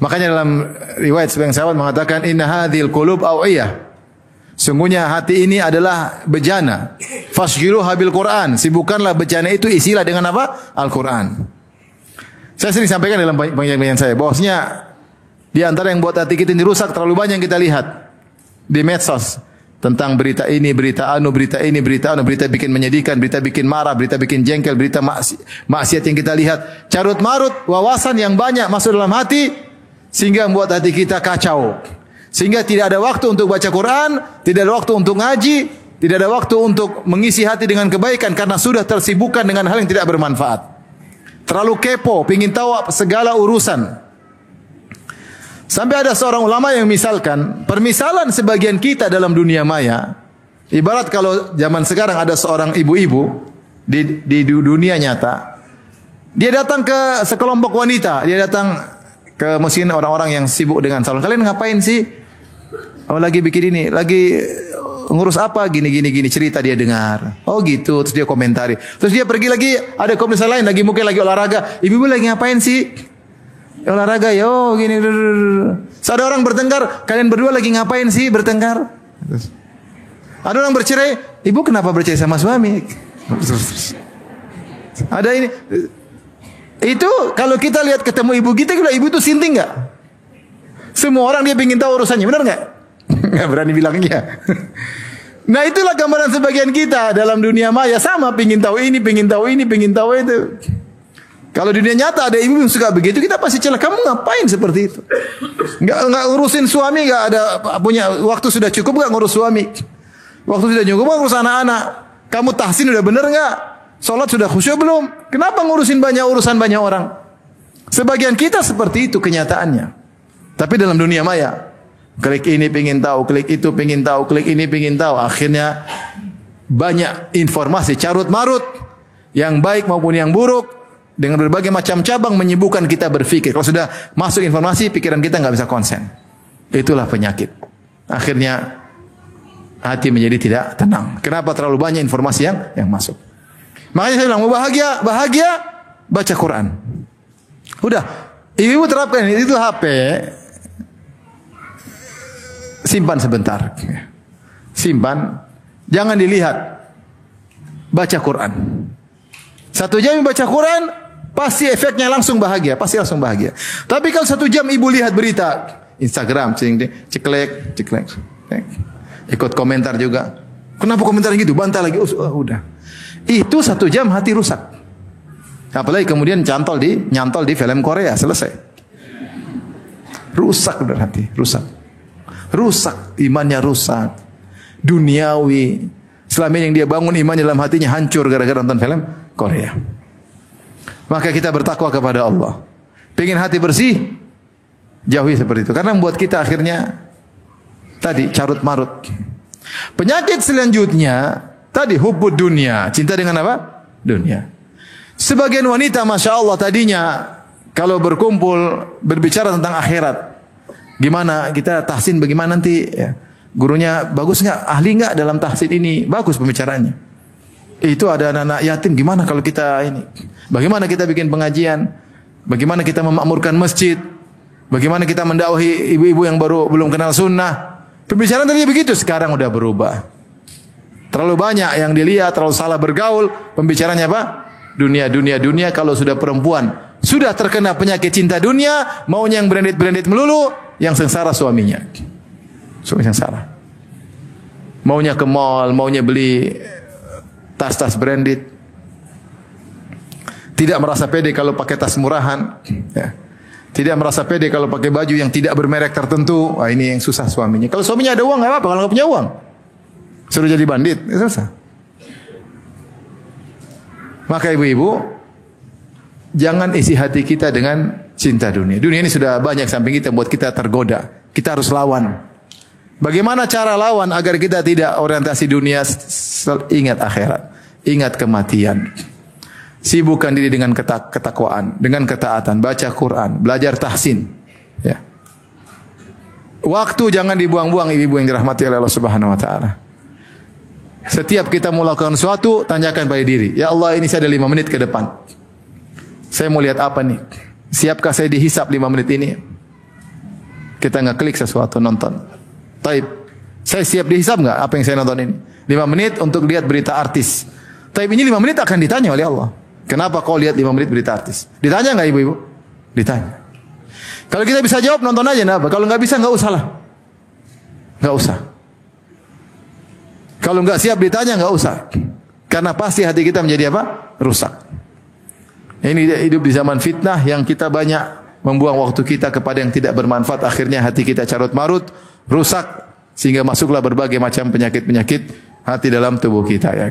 Makanya dalam riwayat sebagian sahabat mengatakan inna hadhil qulub awiyah. Sungguhnya hati ini adalah bejana. Fashghiluha bil Quran. Sibukkanlah bejana itu, isilah dengan apa? Al-Quran. Saya sering sampaikan dalam penyampaian saya bahwasanya di antara yang buat hati kita ini rusak terlalu banyak yang kita lihat di medsos tentang berita ini, berita anu, berita ini, berita anu, berita bikin menyedihkan, berita bikin marah, berita bikin jengkel, berita maksiat yang kita lihat. Carut marut wawasan yang banyak masuk dalam hati sehingga membuat hati kita kacau. Sehingga tidak ada waktu untuk baca Quran, tidak ada waktu untuk ngaji, tidak ada waktu untuk mengisi hati dengan kebaikan karena sudah tersibukkan dengan hal yang tidak bermanfaat. Terlalu kepo, ingin tahu segala urusan. Sampai ada seorang ulama yang misalkan, permisalan sebagian kita dalam dunia maya, ibarat kalau zaman sekarang ada seorang ibu-ibu di dunia nyata, dia datang ke sekelompok wanita, dia datang ke mesin orang-orang yang sibuk dengan salon. Kalian ngapain sih? Oh lagi bikin ini, lagi ngurus apa gini cerita dia dengar. Oh gitu, terus dia komentari. Terus dia pergi lagi, ada komentar lain lagi mungkin lagi olahraga. Ibu lagi ngapain sih? Olahraga yo gini. Ada orang bertengkar, kalian berdua lagi ngapain sih bertengkar? Ada orang bercerai, ibu kenapa bercerai sama suami? Ada ini. Itu kalau kita lihat ketemu ibu kita ibu itu sinting enggak? Semua orang dia ingin tahu urusannya, benar enggak? Enggak berani bilang iya. Nah itulah gambaran sebagian kita dalam dunia maya, sama pengin tahu ini, pengin tahu ini, pengin tahu itu. Kalau dunia nyata ada ibu yang suka begitu, kita pasti celah, kamu ngapain seperti itu? Enggak ngurusin suami, enggak ada punya waktu sudah cukup enggak ngurus suami? Waktu sudah cukup enggak ngurus anak-anak? Kamu tahsin udah benar enggak? Salat sudah khusyuk belum? Kenapa ngurusin banyak urusan banyak orang? Sebagian kita seperti itu kenyataannya. Tapi dalam dunia maya, klik ini pengin tahu, klik itu pengin tahu, klik ini pengin tahu. Akhirnya banyak informasi carut marut, yang baik maupun yang buruk, dengan berbagai macam cabang menyibukkan kita berpikir. Kalau sudah masuk informasi, pikiran kita nggak bisa konsen. Itulah penyakit. Akhirnya hati menjadi tidak tenang. Kenapa terlalu banyak informasi yang masuk? Makanya saya bilang, mau bahagia, baca Quran. Udah, ibu terapkan itu HP. Simpan sebentar. Simpan. Jangan dilihat. Baca Quran. 1 jam baca Quran, pasti efeknya langsung bahagia. Pasti langsung bahagia. Tapi kalau 1 jam ibu lihat berita, Instagram, ceklek. Ikut komentar juga. Kenapa komentar gitu? Bantah lagi. Udah. Itu 1 jam hati rusak. Apalagi kemudian nyantol di film Korea. Selesai. Rusak udah hati. Rusak, imannya rusak, duniawi. Selama ini yang dia bangun imannya dalam hatinya hancur gara-gara nonton film Korea. Maka kita bertakwa kepada Allah. Pengen hati bersih, jauhi seperti itu. Karena membuat kita akhirnya tadi carut marut. Penyakit selanjutnya tadi hubbud dunia, cinta dengan apa? Dunia. Sebagian wanita, masya Allah, tadinya kalau berkumpul berbicara tentang akhirat. Gimana kita tahsin bagaimana nanti ya. Gurunya bagus enggak? Ahli enggak dalam tahsin ini? Bagus pembicaraannya. Itu ada anak-anak yatim, gimana kalau kita ini? Bagaimana kita bikin pengajian? Bagaimana kita memakmurkan masjid? Bagaimana kita mendakwahi ibu-ibu yang belum kenal sunnah? Pembicaraan tadi begitu, sekarang udah berubah. Terlalu banyak yang dilihat, terlalu salah bergaul. Pembicaranya apa? Dunia. Kalau sudah perempuan sudah terkena penyakit cinta dunia, maunya yang branded melulu, yang sengsara suaminya. Suami sengsara. Maunya ke mall, maunya beli tas-tas branded. Tidak merasa pede kalau pakai tas murahan. Ya. Tidak merasa pede kalau pakai baju yang tidak bermerek tertentu. Wah, ini yang susah suaminya. Kalau suaminya ada uang, nggak apa-apa. Kalau nggak punya uang, suruh jadi bandit, ya susah. Maka ibu-ibu, jangan isi hati kita dengan cinta dunia. Dunia ini sudah banyak samping kita buat kita tergoda. Kita harus lawan. Bagaimana cara lawan agar kita tidak orientasi dunia? Ingat akhirat, ingat kematian. Sibukkan diri dengan ketakwaan, dengan ketaatan, baca Quran, belajar tahsin. Ya. Waktu jangan dibuang-buang, ibu-ibu yang dirahmati oleh Allah Subhanahu wa taala. Setiap kita mau lakukan sesuatu, tanyakan pada diri, ya Allah, ini saya ada 5 menit ke depan. Saya mau lihat apa nih? Siapkah saya dihisap 5 menit ini? Kita ngeklik sesuatu, nonton. Taib. Saya siap dihisab nggak apa yang saya nonton ini? 5 menit untuk lihat berita artis. Taib ini 5 menit akan ditanya oleh Allah. Kenapa kau lihat 5 menit berita artis? Ditanya nggak ibu-ibu? Ditanya. Kalau kita bisa jawab, nonton aja. Nah, kalau nggak bisa, nggak usah lah. Nggak usah. Kalau nggak siap ditanya, nggak usah. Karena pasti hati kita menjadi apa? Rusak. Ini hidup di zaman fitnah yang kita banyak membuang waktu kita kepada yang tidak bermanfaat. Akhirnya hati kita carut marut, rusak, sehingga masuklah berbagai macam penyakit-penyakit hati dalam tubuh kita. Ya.